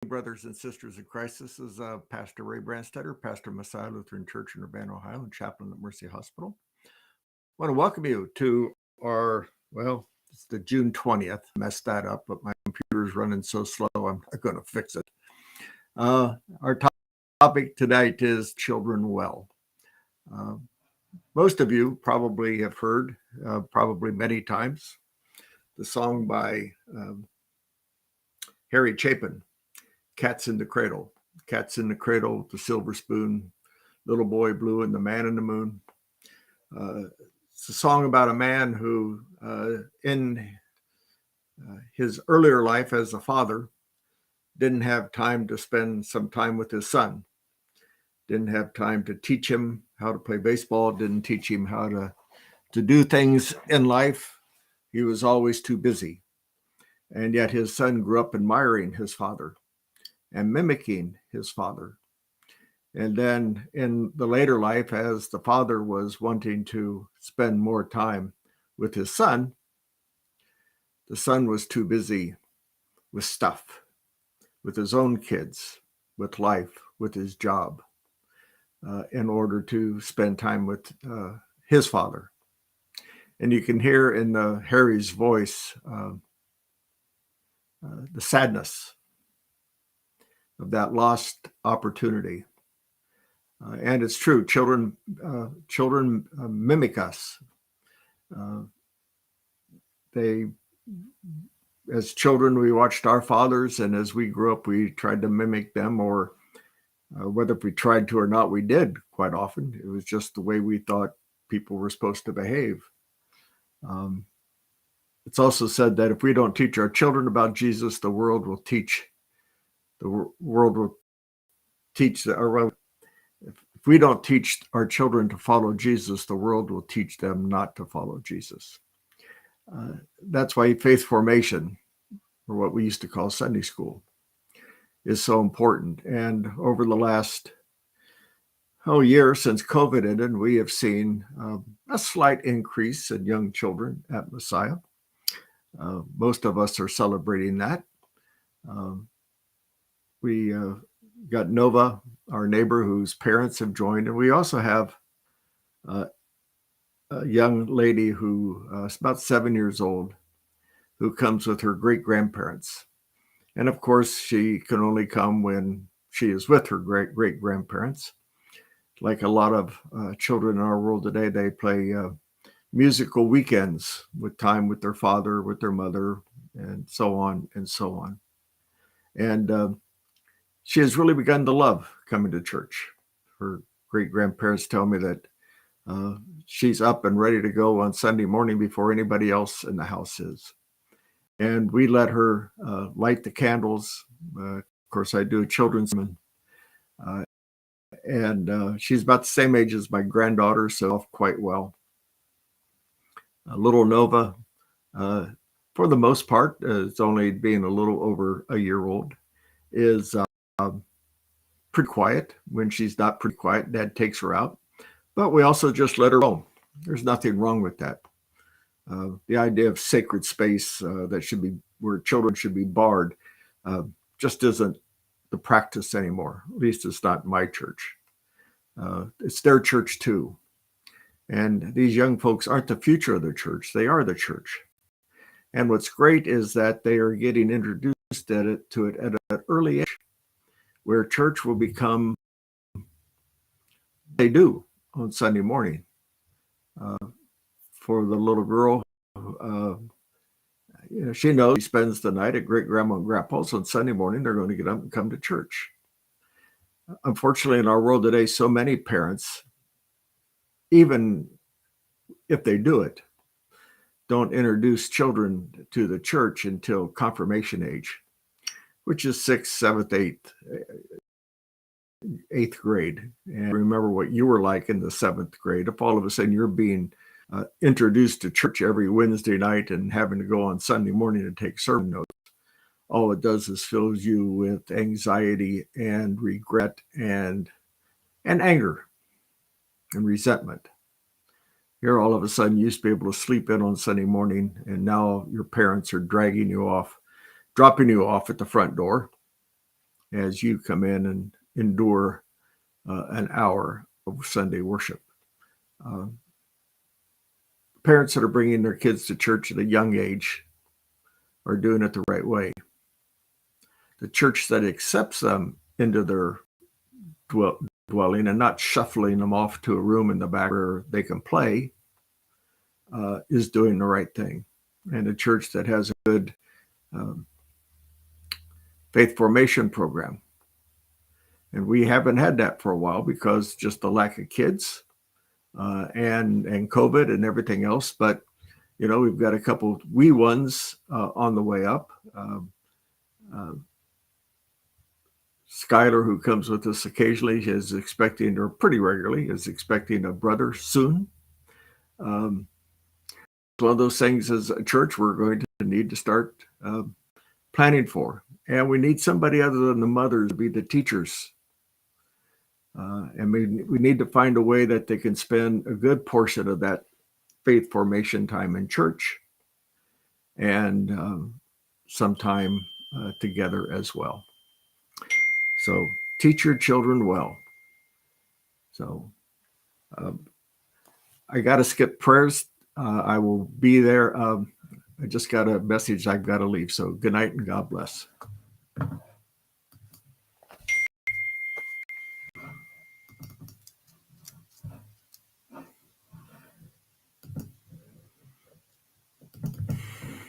Brothers and sisters in Christ. This is Pastor Ray Brandstetter, pastor of Messiah Lutheran Church in Urbana, Ohio, and chaplain at Mercy Hospital. I want to welcome you to it's the June 20th. Messed that up, but my computer's running so slow, I'm going to fix it. Our topic tonight is children well. Most of you probably have heard, probably many times, the song by Harry Chapin, Cats in the Cradle. Cats in the Cradle, The Silver Spoon, Little Boy Blue, and the Man in the Moon. It's a song about a man who, in his earlier life as a father, didn't have time to spend some time with his son. Didn't have time to teach him how to play baseball, didn't teach him how to do things in life. He was always too busy. And yet his son grew up admiring his father and mimicking his father. And then in the later life, as the father was wanting to spend more time with his son, the son was too busy with stuff, with his own kids, with life, with his job, in order to spend time with his father. And you can hear in Harry's voice the sadness of that lost opportunity. And it's true, children mimic us. As children, we watched our fathers, and as we grew up, we tried to mimic them, or whether we tried to or not, we did quite often. It was just the way we thought people were supposed to behave. It's also said that if we don't teach our children about Jesus, the world will teach. If we don't teach our children to follow Jesus, the world will teach them not to follow Jesus. That's why faith formation, or what we used to call Sunday school, is so important. And over the last year since COVID ended, we have seen a slight increase in young children at Messiah. Most of us are celebrating that. We got Nova, our neighbor, whose parents have joined, and we also have a young lady who is about 7 years old, who comes with her great-grandparents. And of course, she can only come when she is with her great-grandparents. Like a lot of children in our world today, they play musical weekends with time with their father, with their mother, and so on and so on. And she has really begun to love coming to church. Her great-grandparents tell me that she's up and ready to go on Sunday morning before anybody else in the house is. And we let her light the candles. Of course, I do a children's sermon. And she's about the same age as my granddaughter, so quite well. Little Nova, for the most part, it's only being a little over a year old, is pretty quiet. When she's not pretty quiet, Dad takes her out. But we also just let her roam. There's nothing wrong with that. The idea of sacred space where children should be barred just isn't the practice anymore. At least it's not my church. It's their church too. And these young folks aren't the future of the church. They are the church. And what's great is that they are getting introduced to it at an early age, where church will become they do on Sunday morning. For the little girl, she knows she spends the night at great grandma and grandpa's. On Sunday morning, they're going to get up and come to church. Unfortunately, in our world today, so many parents, even if they do it, don't introduce children to the church until confirmation age, which is 6th, 7th, 8th grade. And remember what you were like in the 7th grade. If all of a sudden you're being introduced to church every Wednesday night and having to go on Sunday morning and take sermon notes, all it does is fills you with anxiety and regret and anger and resentment. Here, all of a sudden, you used to be able to sleep in on Sunday morning, and now your parents are dragging you off, dropping you off at the front door, as you come in and endure an hour of Sunday worship. Parents that are bringing their kids to church at a young age are doing it the right way. The church that accepts them into their dwelling and not shuffling them off to a room in the back where they can play is doing the right thing. And a church that has a good faith formation program. And we haven't had that for a while because just the lack of kids and COVID and everything else. But, you know, we've got a couple wee ones on the way up. Skylar, who comes with us occasionally, is expecting, or pretty regularly, is expecting a brother soon. One of those things as a church we're going to need to start planning for. And we need somebody other than the mothers to be the teachers. And we need to find a way that they can spend a good portion of that faith formation time in church and some time together as well. So teach your children well. So I got to skip prayers. I will be there. I just got a message I've got to leave. So good night and God bless.